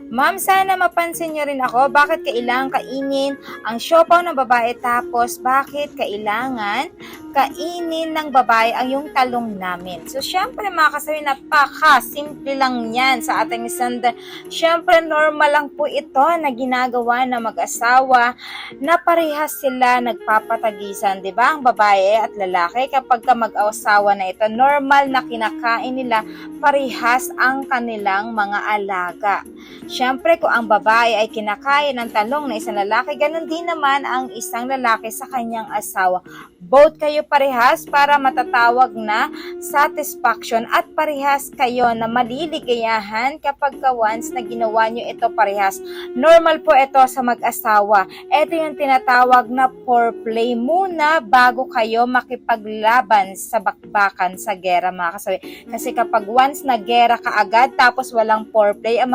Ma'am, sana mapansin niyo rin ako, bakit kailangan kainin ang siopaw ng babae tapos bakit kailangan kainin ng babae ang yung talong namin. So, syempre mga kasabi, napaka-simple lang yan sa ating standard. Syempre, normal lang po ito na ginagawa ng mag-asawa na parehas sila nagpapatagisan, di ba? Ang babae at lalaki, kapag ka mag-asawa na ito, normal na kinakain nila parehas ang kanilang mga alaga. Siyempre, kung ang babae ay kinakain ng talong na isang lalaki, ganun din naman ang isang lalaki sa kanyang asawa. Both kayo parehas para matatawag na satisfaction at parehas kayo na maliligayahan kapag once na ginawa nyo ito parehas. Normal po ito sa mag-asawa. Ito yung tinatawag na foreplay muna bago kayo makipaglaban sa bakbakan sa gera, mga kasabi. Kasi kapag once na gera ka agad tapos walang foreplay, ang